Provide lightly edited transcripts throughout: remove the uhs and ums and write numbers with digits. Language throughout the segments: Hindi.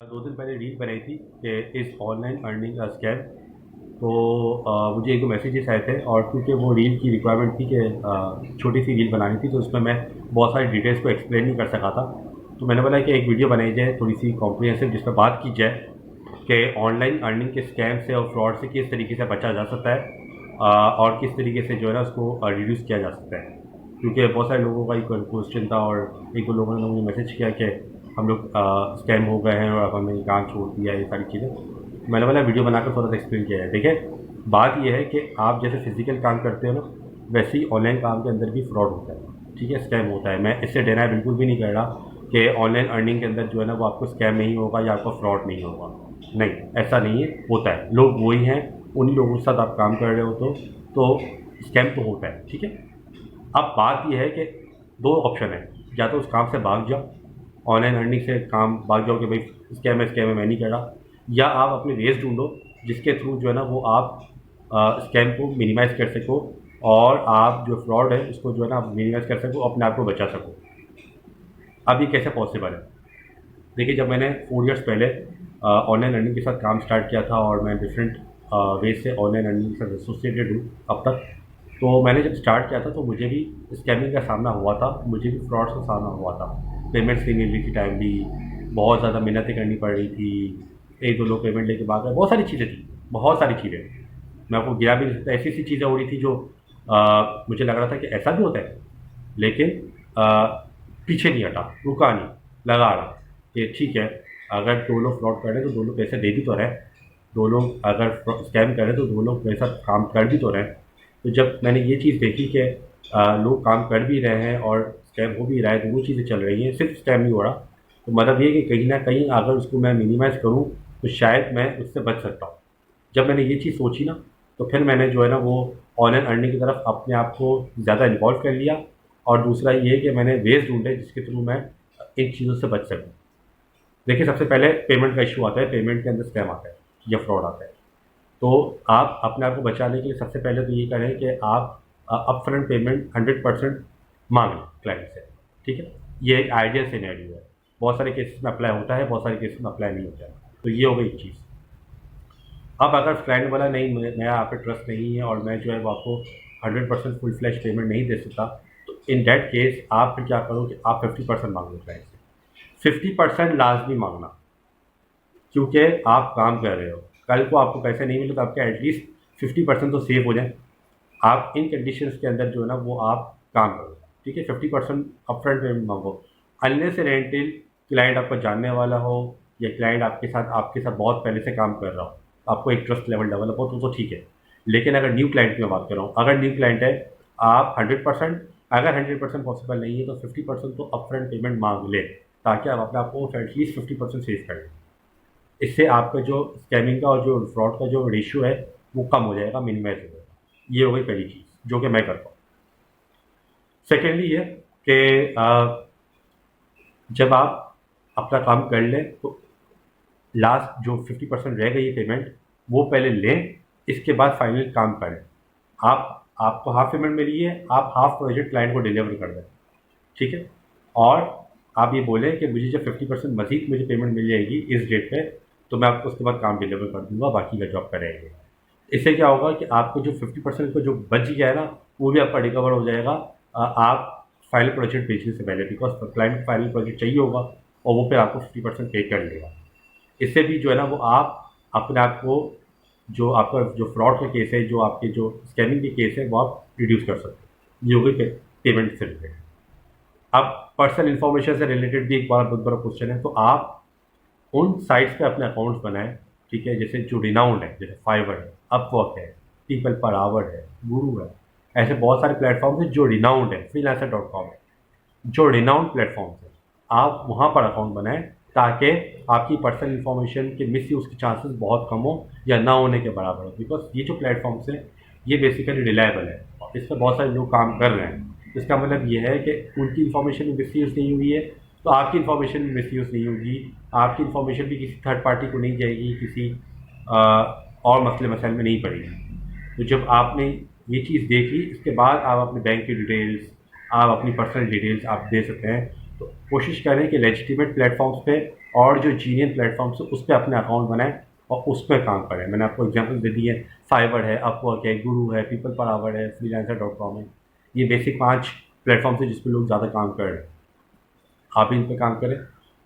2 दिन पहले रील बनाई थी कि is online earning a scam. तो मुझे 1-2 मैसेजेस आए थे और क्योंकि वो रील की रिक्वायरमेंट थी कि छोटी सी रील बनानी थी, तो उसमें मैं बहुत सारी डिटेल्स को एक्सप्लेन नहीं कर सका था। तो मैंने बोला कि एक वीडियो बनाई जाए थोड़ी सी कॉम्प्रिहेंसिव, जिस पर बात की जाए कि ऑनलाइन अर्निंग के स्कैम से और फ्रॉड से किस तरीके से बचा जा सकता है, और किस तरीके से जो है ना उसको रिड्यूस किया जा सकता है। क्योंकि बहुत सारे लोगों का एक क्वेश्चन था और 1-2 लोगों ने मुझे मैसेज किया कि हम लोग स्कैम हो गए हैं और अब हमें काम छोड़ दिया, ये सारी चीज़ें। मैंने बोला वीडियो बनाकर थोड़ा सा एक्सप्लेन किया है। देखिए, बात यह है कि आप जैसे फिजिकल काम करते हो ना, वैसे ही ऑनलाइन काम के अंदर भी फ्रॉड होता है, ठीक है, स्कैम होता है। मैं इससे डिनाई बिल्कुल भी नहीं कर रहा कि ऑनलाइन अर्निंग के अंदर जो है ना वो आपको स्कैम नहीं होगा या आपका फ्रॉड नहीं होगा। नहीं, ऐसा नहीं है, होता है। लोग वही हैं, उन्हीं लोगों के साथ आप काम कर रहे हो तो स्कैम तो होता है, ठीक है। अब बात यह है कि 2 ऑप्शन है, या तो उस काम से भाग जाओ, ऑनलाइन अर्निंग से काम भाग जाओ कि भाई स्कैम है मैं नहीं कर रहा, या आप अपने वेज ढूंढो जिसके थ्रू जो है ना वो आप स्कैम को मिनिमाइज़ कर सको और आप जो फ्रॉड है उसको जो है ना आप मिनिमाइज़ कर सको, अपने आप को बचा सको। अब ये कैसे पॉसिबल है? देखिए, जब मैंने 4 इयर्स पहले ऑनलाइन अर्निंग के साथ काम स्टार्ट किया था और मैं डिफरेंट वेज से ऑनलाइन अर्निंग के साथ एसोसिएटेड हूँ अब तक। तो मैंने जब स्टार्ट किया था तो मुझे भी स्कैमिंग का सामना हुआ था, मुझे भी फ्रॉड्स का सामना हुआ था। पेमेंट्स नहीं मिल रही थी टाइमली, बहुत ज़्यादा मिन्नतें करनी पड़ रही थी, 1-2 लोग पेमेंट लेके भाग गए, बहुत सारी चीज़ें थी, बहुत सारी चीज़ें। मैं आपको गिरा भी नहीं सकता, ऐसी-ऐसी चीज़ें हो रही थी जो मुझे लग रहा था कि ऐसा भी होता है। लेकिन पीछे नहीं हटा, रुका नहीं, लगा रहा कि ठीक है, अगर 2 लोग फ्रॉड कर रहे हैं तो 2 लोग पैसे दे भी तो रहे हैं, 2 लोग अगर स्कैम कर रहे हैं तो 2 लोग मेरे साथ काम कर भी तो रहे हैं। तो जब मैंने ये चीज़ देखी कि लोग काम कर भी रहे हैं और स्कैम हो भी रहा है, दोनों चीज़ें चल रही हैं, सिर्फ स्कैम नहीं हो रहा, तो मतलब ये कि कहीं ना कहीं अगर उसको मैं मिनिमाइज़ करूँ तो शायद मैं उससे बच सकता हूँ। जब मैंने ये चीज़ सोची ना, तो फिर मैंने जो है ना वो ऑनलाइन अर्निंग की तरफ अपने आप को ज़्यादा इन्वॉल्व कर लिया। और दूसरा ये कि मैंने वेज ढूंढे जिसके थ्रू मैं इन चीज़ों से बच सकूँ। देखिए, सबसे पहले पेमेंट का इशू आता है, पेमेंट के अंदर स्कैम आता है या फ्रॉड आता है। तो आप अपने आप को बचाने के लिए सबसे पहले तो ये करें कि आप अपफ्रंट पेमेंट 100% मांग लें क्लाइंट से, ठीक है। ये एक आइडियल सिनेरियो है, बहुत सारे केसेस में अप्लाई होता है, बहुत सारे केसेस में अप्लाई नहीं होता है। तो ये हो गई एक चीज़। अब अगर क्लाइंट बोला नहीं, मेरा आप पे ट्रस्ट नहीं है और मैं जो है वो आपको 100% फुल फ्लैश पेमेंट नहीं दे सकता, तो इन दैट केस आप फिर क्या करो कि आप 50% मांग लो क्लाइंट से। 50% लाजमी मांगना, क्योंकि आप काम कर रहे हो, कल को आपको पैसे नहीं मिले तो आपके एटलीस्ट 50% तो सेव हो जाए। आप इन कंडीशंस के अंदर जो है ना वो आप काम करो, ठीक है। 50% अपफ्रंट पेमेंट मांगो, अनलेस एंड अनटिल क्लाइंट आपको जानने वाला हो या क्लाइंट आपके साथ बहुत पहले से काम कर रहा हो, आपको एक ट्रस्ट लेवल डेवलप हो तो ठीक है। लेकिन अगर न्यू क्लाइंट की मैं बात कर रहा हूँ, अगर न्यू क्लाइंट है, आप 100%, अगर 100% पॉसिबल नहीं है तो 50% तो अपफ्रंट पेमेंट मांग ले, ताकि आप अपने आप को एटलीस्ट 50% सेव कर लें। इससे आपका जो स्कैमिंग का और जो फ्रॉड का जो रेशियो है वो कम हो जाएगा, मिनिमाइज हो जाएगा। ये हो गई पहली चीज़ जो कि मैं करता हूँ। सेकेंडली ये कि जब आप अपना काम कर लें तो लास्ट जो 50% रह गई है पेमेंट, वो पहले लें, इसके बाद फाइनल काम करें। आपको हाफ पेमेंट मिली है, आप हाफ प्रोजेक्ट क्लाइंट को डिलीवर कर दें, ठीक है। और आप ये बोलें कि मुझे जब 50% मज़ीद मुझे पेमेंट मिल जाएगी इस डेट पे, तो मैं आपको उसके बाद काम डिलीवर कर दूंगा, बाकी का जॉब करेंगे। इससे क्या होगा कि आपको जो 50% को जो बच गया है ना, वो भी आपका रिकवर हो जाएगा। आप फाइनल प्रोजेक्ट बेचने से पहले, बिकॉज क्लाइंट फाइनल प्रोजेक्ट चाहिए होगा और वो फिर आपको 50% पे कर लेगा। इससे भी जो है ना वो आप अपने आप को, जो आपका जो फ्रॉड का केस है, जो आपके जो स्कैमिंग के केस है, वो आप रिड्यूस कर सकते हैं। ये हो गई पेमेंट से रिलेटेड। अब पर्सनल इन्फॉर्मेशन से रिलेटेड भी एक बहुत बड़ा क्वेश्चन है, तो आप उन साइट्स पे अपने अकाउंट्स बनाएं, ठीक है, जैसे जो रिनाउंड है, जैसे फाइवर है, अपवर्क है, पीपल पर आवर है, गुरु है। ऐसे बहुत सारे प्लेटफॉर्म्स हैं जो रिनाउंड है, freelancer.com है, जो रिनाउंड प्लेटफॉर्म्स है, आप वहाँ पर अकाउंट बनाएं, ताकि आपकी पर्सनल इन्फॉर्मेशन के मिस यूज़ के चांसेस बहुत कम हो या ना होने के बराबर हो। बिकॉज ये जो प्लेटफॉर्म्स हैं ये बेसिकली रिलायबल है और इस पर बहुत सारे लोग काम कर रहे हैं। इसका मतलब ये है कि उनकी इन्फॉर्मेशन में मिस यूज़ नहीं हुई है, तो आपकी इन्फॉर्मेशन में मिस यूज़ नहीं होगी, आपकी इन्फॉर्मेशन भी किसी थर्ड पार्टी को नहीं जाएगी, किसी और मसले मसाइल में नहीं पड़ेगी। तो जब आपने ये चीज़ देखी, इसके बाद आप अपने बैंक की डिटेल्स, आप अपनी पर्सनल डिटेल्स आप दे सकते हैं। तो कोशिश करें कि लेजिटिमेट प्लेटफॉर्म्स पे और जो जीनियन प्लेटफॉर्म्स है उस पर अपने अकाउंट बनाएं और उस पर काम करें। मैंने आपको एग्जांपल दे दी है, फाइवर है, अपवर्क है, गुरु है, पीपल पर आवर है, freelancer.com है। ये बेसिक 5 प्लेटफॉर्म्स है जिस पर लोग ज़्यादा काम कर रहे हैं। आप इन पे काम करें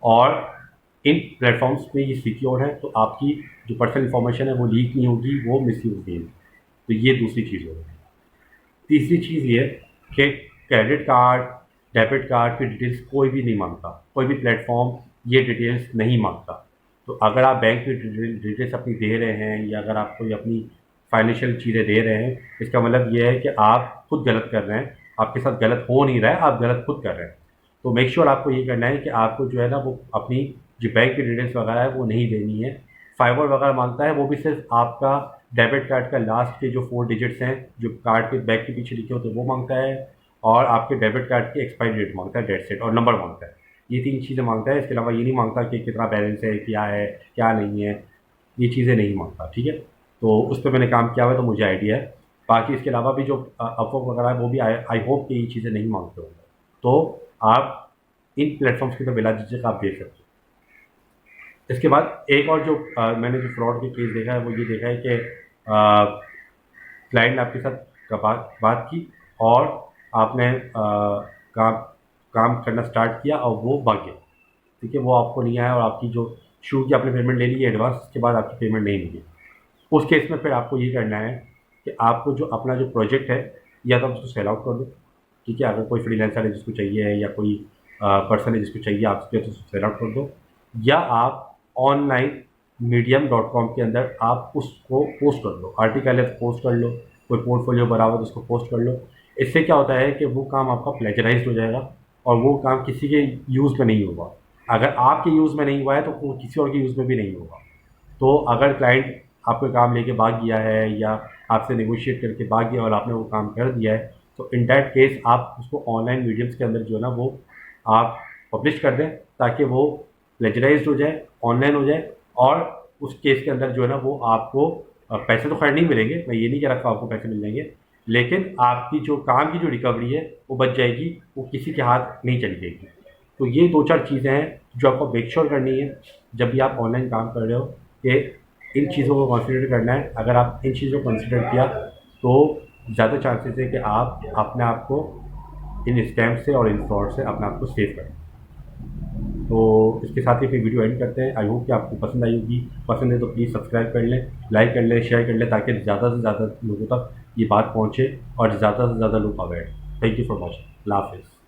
और इन प्लेटफॉर्म्स पे ये सिक्योर है, तो आपकी जो पर्सनल इन्फॉर्मेशन है वो लीक नहीं होगी, वो मिसयूज नहीं होगी। तो ये दूसरी चीज़ होगी। तीसरी चीज़ ये कि क्रेडिट कार्ड, डेबिट कार्ड की डिटेल्स कोई भी नहीं मांगता, कोई भी प्लेटफॉर्म ये डिटेल्स नहीं मांगता। तो अगर आप बैंक की डिटेल्स अपनी दे रहे हैं या अगर आप कोई अपनी फाइनेंशियल चीज़ें दे रहे हैं, इसका मतलब ये है कि आप खुद गलत कर रहे हैं, आपके साथ गलत हो नहीं रहा है, आप गलत खुद कर रहे हैं। तो मेक श्योर आपको ये करना है कि आपको जो है ना वो अपनी जो बैंक की डिटेल्स वगैरह है वो नहीं देनी है। फाइबर वगैरह मांगता है वो भी सिर्फ आपका डेबिट कार्ड का लास्ट के जो 4 डिजिट्स हैं जो कार्ड के बैक के पीछे लिखे होते हैं वो मांगता है, और आपके डेबिट कार्ड की एक्सपायरी डेट मांगता है, डेट सेट और नंबर मांगता है। ये 3 चीज़ें मांगता है। इसके अलावा ये नहीं मांगता कि कितना बैलेंस है क्या नहीं है, ये चीज़ें नहीं मांगता। ठीक है, तो उस पर मैंने काम किया हुआ है तो मुझे आइडिया है। बाकी इसके अलावा भी जो अपवर्क वगैरह है वो भी आई होप कि ये चीज़ें नहीं मांगते होंगे। तो आप इन प्लेटफॉर्म्स की तो बिला झिझक आप देख सकते हो। इसके बाद एक और जो मैंने जो फ्रॉड के केस देखा है वो ये देखा है कि क्लाइंट ने आपके साथ बात की और आपने काम करना स्टार्ट किया और वो भाग गया। ठीक है, वो आपको नहीं आया और आपकी जो शुरू की आपने पेमेंट ले ली है एडवांस, उसके बाद आपकी पेमेंट नहीं मिली। उस केस में फिर आपको ये करना है कि आपको जो अपना जो प्रोजेक्ट है या तो आप उसको सेल आउट कर दो। ठीक है, अगर कोई फ्रीलांसर है जिसको चाहिए है या कोई पर्सन है जिसको चाहिए आपके, तो उसको सेल आउट कर दो, या आप ऑनलाइन medium.com के अंदर आप उसको पोस्ट कर लो, आर्टिकल है तो पोस्ट कर लो, कोई पोर्टफोलियो बना हुआ तो उसको पोस्ट कर लो। इससे क्या होता है कि वो काम आपका प्लेजराइज हो जाएगा और वो काम किसी के यूज़ में नहीं होगा। अगर आपके यूज़ में नहीं हुआ है तो वो किसी और के यूज़ में भी नहीं होगा। तो अगर क्लाइंट आपका काम लेके भाग गया है या आपसे नेगोशिएट करके भाग गया और आपने वो काम कर दिया है, तो इन दैट केस आप उसको ऑनलाइन मीडियम्स के अंदर जो है ना वो आप पब्लिश कर दें ताकि वो प्लेजराइज्ड हो जाए, ऑनलाइन हो जाए, और उस केस के अंदर जो है ना वो आपको पैसे तो खैर नहीं मिलेंगे, मैं ये नहीं कह रहा आपको पैसे मिल जाएंगे, लेकिन आपकी जो काम की जो रिकवरी है वो बच जाएगी, वो किसी के हाथ नहीं चली जाएगी। तो ये 2-4 चीज़ें हैं जो आपको मेक श्योर करनी है जब भी आप ऑनलाइन काम कर रहे हो कि इन चीज़ों को कंसिडर करना है। अगर आप इन चीज़ों को कंसिडर किया तो ज़्यादा चांसेस है कि आप अपने आप को इन स्कैम से और इन फ्रॉड से अपने आप को सेव करें। तो इसके साथ ही फिर वीडियो एंड करते हैं। आई होप कि आपको पसंद आई होगी। पसंद है तो प्लीज़ सब्सक्राइब कर लें, लाइक कर लें, शेयर कर लें, ताकि ज़्यादा से ज़्यादा लोगों तक ये बात पहुँचे और ज़्यादा से ज़्यादा लोग aware. Thank you for watching. अल्लाह हाफ़िज़।